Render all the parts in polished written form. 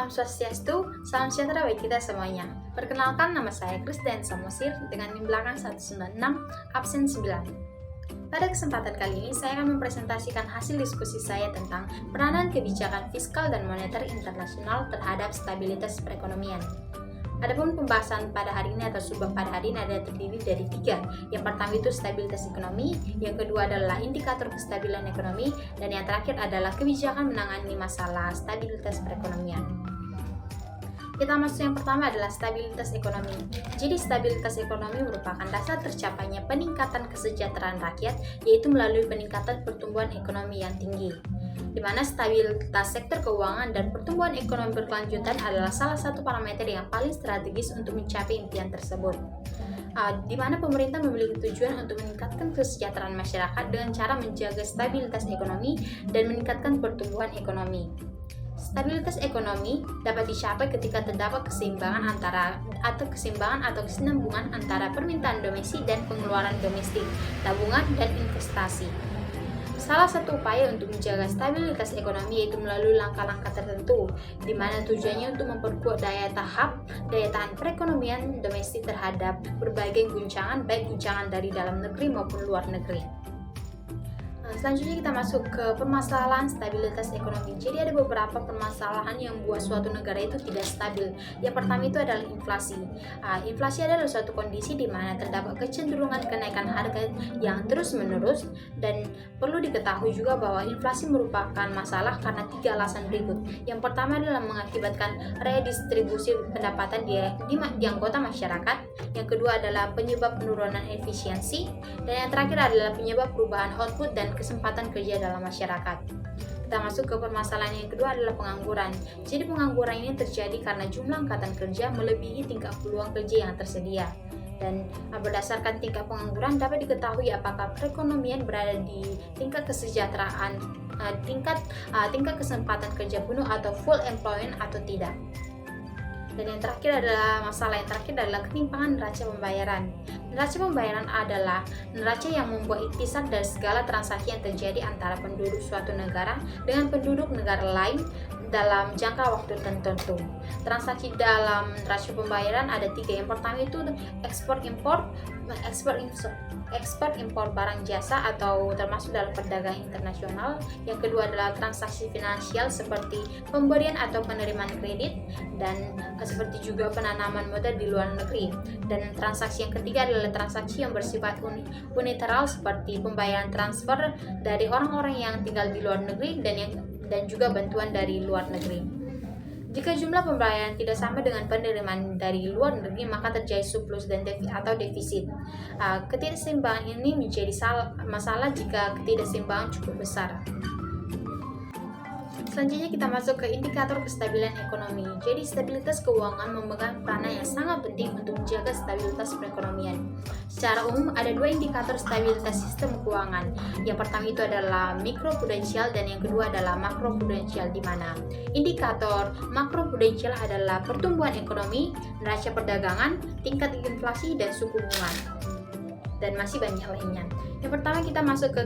Om Swastiastu, salam sejahtera bagi kita semuanya. Perkenalkan, nama saya Krisdayan Samosir dengan NIM belakang 196, absen 9. Pada kesempatan kali ini, saya akan mempresentasikan hasil diskusi saya tentang peranan kebijakan fiskal dan moneter internasional terhadap stabilitas perekonomian. Adapun pembahasan pada hari ini atau subbab pada hari ini ada terdiri dari 3. Yang pertama itu stabilitas ekonomi, yang kedua adalah indikator kestabilan ekonomi, dan yang terakhir adalah kebijakan menangani masalah stabilitas perekonomian. Kita masuk yang pertama adalah stabilitas ekonomi. Jadi stabilitas ekonomi merupakan dasar tercapainya peningkatan kesejahteraan rakyat, yaitu melalui peningkatan pertumbuhan ekonomi yang tinggi. Di mana stabilitas sektor keuangan dan pertumbuhan ekonomi berkelanjutan adalah salah satu parameter yang paling strategis untuk mencapai impian tersebut. Di mana pemerintah memiliki tujuan untuk meningkatkan kesejahteraan masyarakat dengan cara menjaga stabilitas ekonomi dan meningkatkan pertumbuhan ekonomi. Stabilitas ekonomi dapat dicapai ketika terdapat keseimbangan atau kesinambungan antara permintaan domestik dan pengeluaran domestik, tabungan dan investasi. Salah satu upaya untuk menjaga stabilitas ekonomi yaitu melalui langkah-langkah tertentu, di mana tujuannya untuk memperkuat daya tahan perekonomian domestik terhadap berbagai guncangan, baik guncangan dari dalam negeri maupun luar negeri. Selanjutnya kita masuk ke permasalahan stabilitas ekonomi. Jadi ada beberapa permasalahan yang membuat suatu negara itu tidak stabil. Yang pertama itu adalah inflasi. Inflasi adalah suatu kondisi di mana terdapat kecenderungan kenaikan harga yang terus-menerus, dan perlu diketahui juga bahwa inflasi merupakan masalah karena 3 alasan berikut. Yang pertama adalah mengakibatkan redistribusi pendapatan di anggota masyarakat. Yang kedua adalah penyebab penurunan efisiensi, dan yang terakhir adalah penyebab perubahan output dan kesempatan kerja dalam masyarakat. Kita masuk ke permasalahan yang kedua adalah pengangguran. Jadi pengangguran ini terjadi karena jumlah angkatan kerja melebihi tingkat peluang kerja yang tersedia. Dan berdasarkan tingkat pengangguran dapat diketahui apakah perekonomian berada di tingkat kesejahteraan, tingkat kesempatan kerja penuh atau full employment atau tidak. Dan yang terakhir adalah ketimpangan neraca pembayaran. Neraca pembayaran adalah neraca yang membuat itisan dari segala transaksi yang terjadi antara penduduk suatu negara dengan penduduk negara lain dalam jangka waktu tertentu. Transaksi dalam neraca pembayaran ada 3. Yang pertama itu ekspor impor barang jasa atau termasuk dalam perdagangan internasional. Yang kedua adalah transaksi finansial seperti pemberian atau penerimaan kredit, dan seperti juga penanaman modal di luar negeri. Dan transaksi yang ketiga adalah transaksi yang bersifat unilateral seperti pembayaran transfer dari orang-orang yang tinggal di luar negeri dan juga bantuan dari luar negeri. Jika jumlah pembayaran tidak sama dengan penerimaan dari luar negeri, maka terjadi surplus atau defisit. Ketidakseimbangan ini menjadi masalah jika ketidakseimbangan cukup besar. Selanjutnya kita masuk ke indikator kestabilan ekonomi. Jadi stabilitas keuangan memegang peranan yang sangat penting untuk menjaga stabilitas perekonomian. Secara umum ada 2 indikator stabilitas sistem keuangan. Yang pertama itu adalah mikroprudensial dan yang kedua adalah makroprudensial, di mana indikator makroprudensial adalah pertumbuhan ekonomi, neraca perdagangan, tingkat inflasi dan suku bunga, dan masih banyak lainnya. Yang pertama kita masuk ke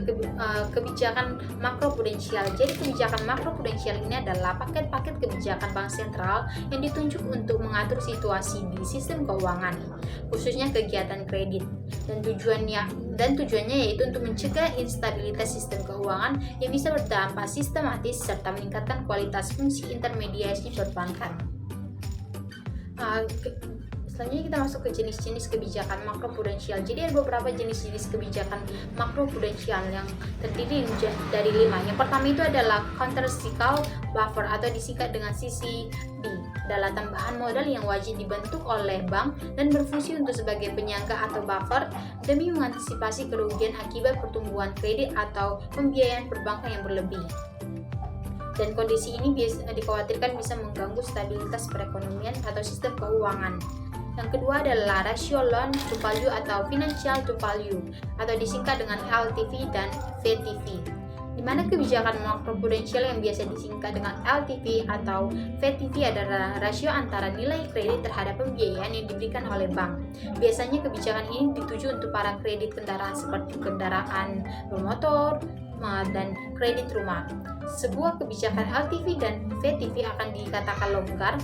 kebijakan makroprudensial. Jadi kebijakan makroprudensial ini adalah paket-paket kebijakan bank sentral yang ditunjuk untuk mengatur situasi di sistem keuangan, khususnya kegiatan kredit. Dan tujuannya yaitu untuk mencegah instabilitas sistem keuangan yang bisa berdampak sistematis serta meningkatkan kualitas fungsi intermediasi perbankan. Selanjutnya kita masuk ke jenis-jenis kebijakan makroprudensial. Jadi ada beberapa jenis-jenis kebijakan makroprudensial yang terdiri dari 5. Yang pertama itu adalah countercyclical buffer atau disingkat dengan CCB. Adalah tambahan modal yang wajib dibentuk oleh bank dan berfungsi untuk sebagai penyangga atau buffer demi mengantisipasi kerugian akibat pertumbuhan kredit atau pembiayaan perbankan yang berlebih. Dan kondisi ini dikhawatirkan bisa mengganggu stabilitas perekonomian atau sistem keuangan. Yang kedua adalah rasio loan to value atau financial to value atau disingkat dengan LTV dan VTV. Di mana kebijakan makroprudensial yang biasa disingkat dengan LTV atau VTV adalah rasio antara nilai kredit terhadap pembiayaan yang diberikan oleh bank. Biasanya kebijakan ini dituju untuk para kredit kendaraan seperti kendaraan bermotor dan kredit rumah. Sebuah kebijakan LTV dan VTV akan dikatakan longgar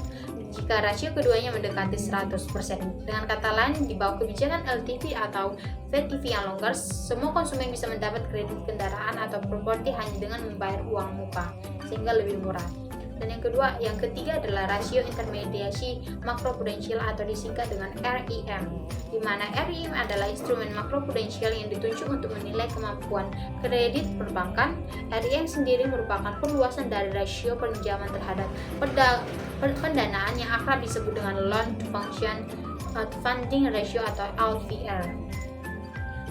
jika rasio keduanya mendekati 100%. Dengan kata lain, di bawah kebijakan LTV atau VTV yang longgar, semua konsumen bisa mendapat kredit kendaraan atau properti hanya dengan membayar uang muka, sehingga lebih murah. Dan yang ketiga adalah rasio intermediasi makroprudensial atau disingkat dengan RIM, di mana RIM adalah instrumen makroprudensial yang ditunjuk untuk menilai kemampuan kredit perbankan. RIM sendiri merupakan perluasan dari rasio pinjaman terhadap pendanaan yang akrab disebut dengan Loan to Funding Ratio atau LVR.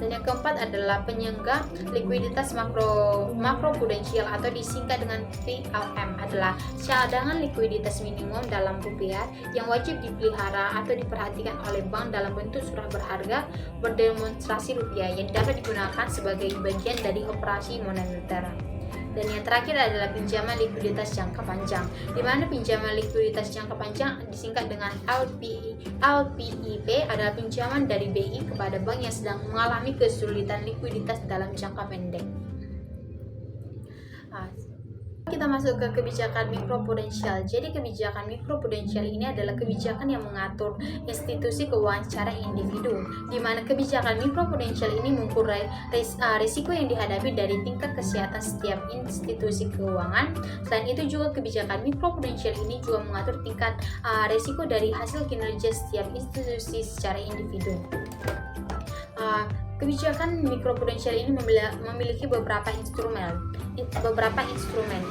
Dan yang keempat adalah penyangga likuiditas makroprudensial atau disingkat dengan PLM, adalah cadangan likuiditas minimum dalam rupiah yang wajib dipelihara atau diperhatikan oleh bank dalam bentuk surat berharga berdemonstrasi rupiah yang dapat digunakan sebagai bagian dari operasi moneter. Dan yang terakhir adalah pinjaman likuiditas jangka panjang, di mana pinjaman likuiditas jangka panjang disingkat dengan LPIP adalah pinjaman dari BI kepada bank yang sedang mengalami kesulitan likuiditas dalam jangka pendek. Kita masuk ke kebijakan mikroprudensial. Jadi kebijakan mikroprudensial ini adalah kebijakan yang mengatur institusi keuangan secara individu, di mana kebijakan mikroprudensial ini mengukur risiko yang dihadapi dari tingkat kesehatan setiap institusi keuangan. Selain itu juga kebijakan mikroprudensial ini juga mengatur tingkat risiko dari hasil kinerja setiap institusi secara individu. Kebijakan mikroprudensial ini memiliki beberapa instrumen.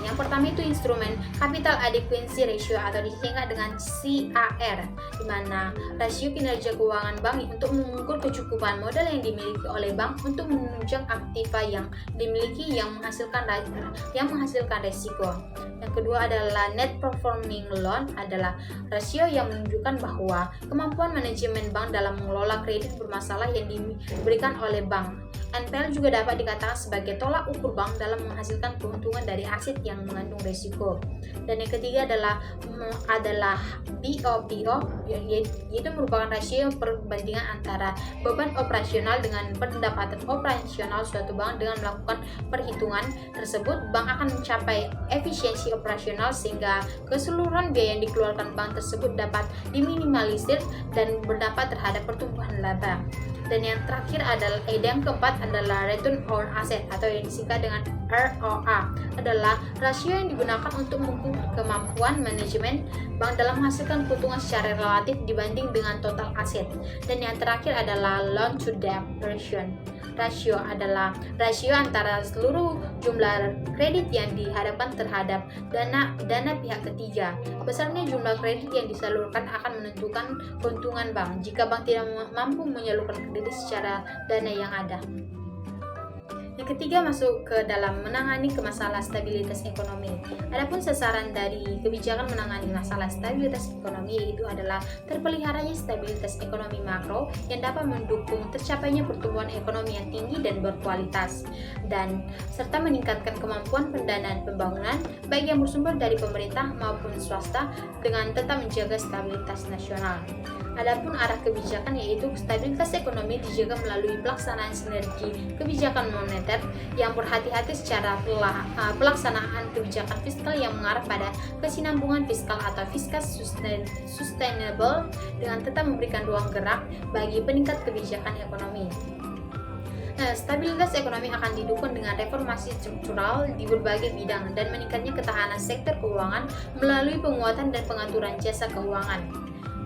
Yang pertama itu instrumen Capital Adequacy Ratio atau disingkat dengan CAR, di mana rasio kinerja keuangan bank untuk mengukur kecukupan modal yang dimiliki oleh bank untuk menunjang aktiva yang dimiliki yang menghasilkan risiko. Yang kedua adalah Net Performing Loan, adalah rasio yang menunjukkan bahwa kemampuan manajemen bank dalam mengelola kredit bermasalah yang diberikan oleh bank. NPL juga dapat dikatakan sebagai tolak ukur bank dalam menghasilkan keuntungan dari aset yang mengandung risiko. Dan yang ketiga adalah BOPO, yaitu merupakan rasio perbandingan antara beban operasional dengan pendapatan operasional suatu bank. Dengan melakukan perhitungan tersebut, bank akan mencapai efisiensi operasional sehingga keseluruhan biaya yang dikeluarkan bank tersebut dapat diminimalisir dan berdampak terhadap pertumbuhan laba. Dan yang terakhir yang keempat adalah Return on Asset atau yang disingkat dengan ROA, adalah rasio yang digunakan untuk mengukur kemampuan manajemen bank dalam menghasilkan keuntungan secara relatif dibanding dengan total aset. Dan yang terakhir adalah Loan to Debt Ratio adalah rasio antara seluruh jumlah kredit yang dihadapkan terhadap dana pihak ketiga. Besarnya jumlah kredit yang disalurkan akan menentukan keuntungan bank jika bank tidak mampu menyalurkan kredit secara dana yang ada. Yang ketiga masuk ke dalam menangani masalah stabilitas ekonomi. Adapun sasaran dari kebijakan menangani masalah stabilitas ekonomi yaitu adalah terpeliharanya stabilitas ekonomi makro yang dapat mendukung tercapainya pertumbuhan ekonomi yang tinggi dan berkualitas, dan serta meningkatkan kemampuan pendanaan pembangunan baik yang bersumber dari pemerintah maupun swasta dengan tetap menjaga stabilitas nasional. Adapun arah kebijakan yaitu stabilitas ekonomi dijaga melalui pelaksanaan sinergi kebijakan moneter yang berhati-hati secara pelaksanaan kebijakan fiskal yang mengarah pada kesinambungan fiskal atau fiscal sustainable dengan tetap memberikan ruang gerak bagi peningkat kebijakan ekonomi. Stabilitas ekonomi akan didukung dengan reformasi struktural di berbagai bidang dan meningkatnya ketahanan sektor keuangan melalui penguatan dan pengaturan jasa keuangan,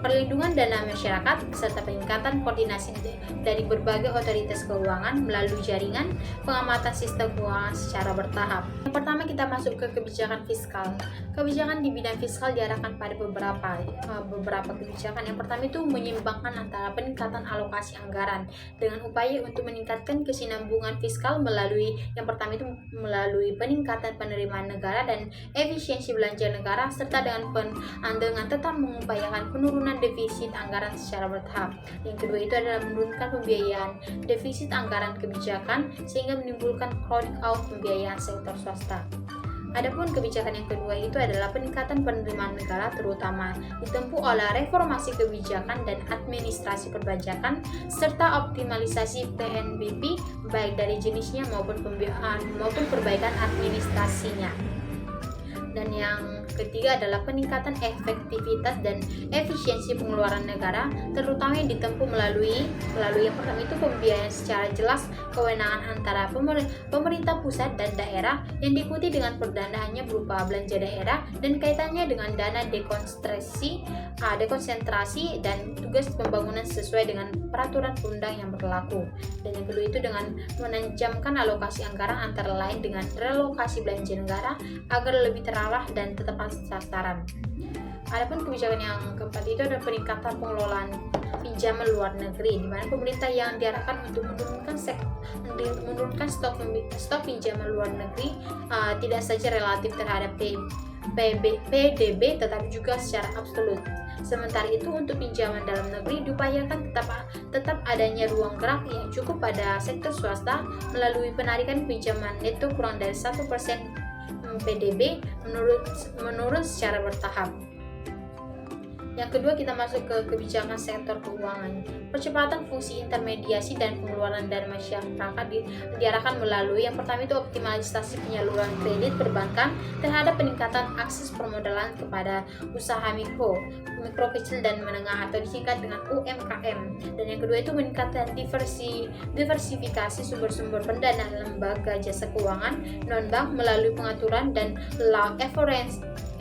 perlindungan dana masyarakat, serta peningkatan koordinasi dari berbagai otoritas keuangan melalui jaringan pengamatan sistem keuangan secara bertahap. Yang pertama kita masuk ke kebijakan fiskal. Kebijakan di bidang fiskal diarahkan pada beberapa kebijakan. Yang pertama itu menyeimbangkan antara peningkatan alokasi anggaran dengan upaya untuk meningkatkan kesinambungan fiskal melalui peningkatan penerimaan negara dan efisiensi belanja negara, serta dengan tetap mengupayakan penurunan defisit anggaran secara bertahap. Yang kedua itu adalah menurunkan pembiayaan defisit anggaran kebijakan sehingga menimbulkan crowding out pembiayaan sektor swasta. Adapun kebijakan yang kedua itu adalah peningkatan penerimaan negara, terutama ditempuh oleh reformasi kebijakan dan administrasi perpajakan serta optimalisasi PNBP baik dari jenisnya maupun perbaikan administrasinya. Dan yang ketiga adalah peningkatan efektivitas dan efisiensi pengeluaran negara, terutama yang ditempuh melalui yang pertama itu pembiayaan secara jelas kewenangan antara pemerintah pusat dan daerah yang diikuti dengan perdanaannya berupa belanja daerah dan kaitannya dengan dana dekonsentrasi dan tugas pembangunan sesuai dengan peraturan perundang yang berlaku. Dan yang kedua itu dengan menajamkan alokasi anggaran antara lain dengan relokasi belanja negara agar lebih terarah dan tepat sasaran. Adapun kebijakan yang keempat itu adalah peningkatan pengelolaan pinjaman luar negeri, di mana pemerintah yang diarahkan untuk menurunkan stok pinjaman luar negeri tidak saja relatif terhadap PDB tetapi juga secara absolut. Sementara itu untuk pinjaman dalam negeri diupayakan tetap adanya ruang gerak yang cukup pada sektor swasta melalui penarikan pinjaman neto kurang dari 1% PDB menurun secara bertahap. Yang kedua kita masuk ke kebijakan sektor keuangan. Percepatan fungsi intermediasi dan pengeluaran dana masyarakat diarahkan melalui yang pertama itu optimalisasi penyaluran kredit perbankan terhadap peningkatan akses permodalan kepada usaha mikro kecil dan menengah atau disingkat dengan UMKM. Dan yang kedua itu meningkatkan diversifikasi sumber-sumber pendanaan lembaga jasa keuangan non-bank melalui pengaturan dan law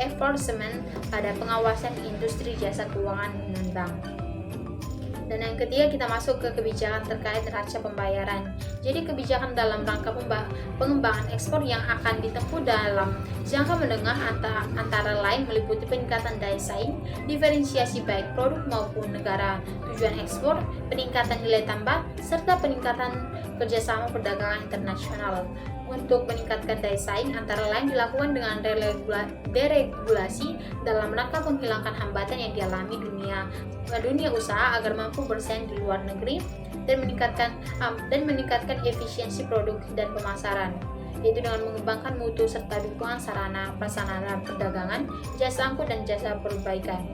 enforcement pada pengawasan industri jasa keuangan non-bank. Dan yang ketiga kita masuk ke kebijakan terkait neraca pembayaran. Jadi kebijakan dalam rangka pengembangan ekspor yang akan ditempuh dalam jangka menengah antara lain meliputi peningkatan daya saing, diferensiasi baik produk maupun negara tujuan ekspor, peningkatan nilai tambah, serta peningkatan kerjasama perdagangan internasional. Untuk meningkatkan daya saing antara lain dilakukan dengan deregulasi dalam rangka menghilangkan hambatan yang dialami dunia usaha agar mampu bersaing di luar negeri dan meningkatkan efisiensi produk dan pemasaran, yaitu dengan mengembangkan mutu serta dukungan sarana prasarana perdagangan, jasa angkut dan jasa perbaikan.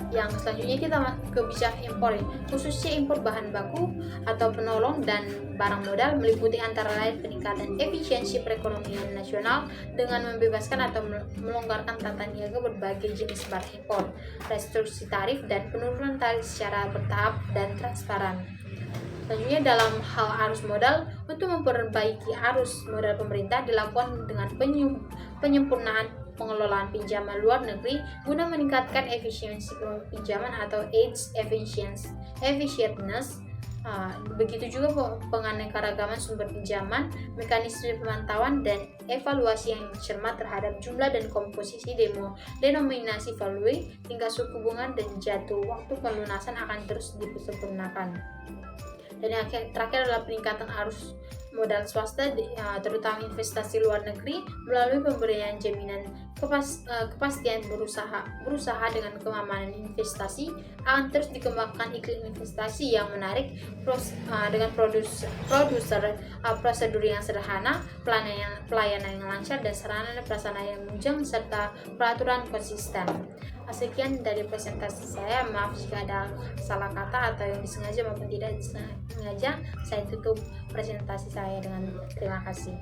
Yang selanjutnya kita masuk ke kebijakan impor, khususnya impor bahan baku atau penolong dan barang modal meliputi antara lain peningkatan efisiensi perekonomian nasional dengan membebaskan atau melonggarkan tata niaga berbagai jenis barang impor, restruksi tarif dan penurunan tarif secara bertahap dan transparan. Selanjutnya dalam hal arus modal, untuk memperbaiki arus modal pemerintah dilakukan dengan penyempurnaan pengelolaan pinjaman luar negeri guna meningkatkan efisiensi pinjaman atau effectiveness. Begitu juga penganeka-ragaman sumber pinjaman, mekanisme pemantauan dan evaluasi yang cermat terhadap jumlah dan komposisi denominasi value, tingkat suku bunga dan jatuh waktu pelunasan akan terus disempurnakan. Dan yang terakhir adalah peningkatan arus modal swasta, terutama investasi luar negeri melalui pemberian jaminan kepastian berusaha dengan keamanan investasi akan terus dikembangkan iklim investasi yang menarik dengan prosedur yang sederhana, pelayanan yang lancar dan sarana dan prasarana yang menunjang serta peraturan konsisten. Sekian dari presentasi saya, maaf jika ada salah kata atau yang disengaja maupun tidak disengaja. Saya tutup presentasi saya dengan terima kasih.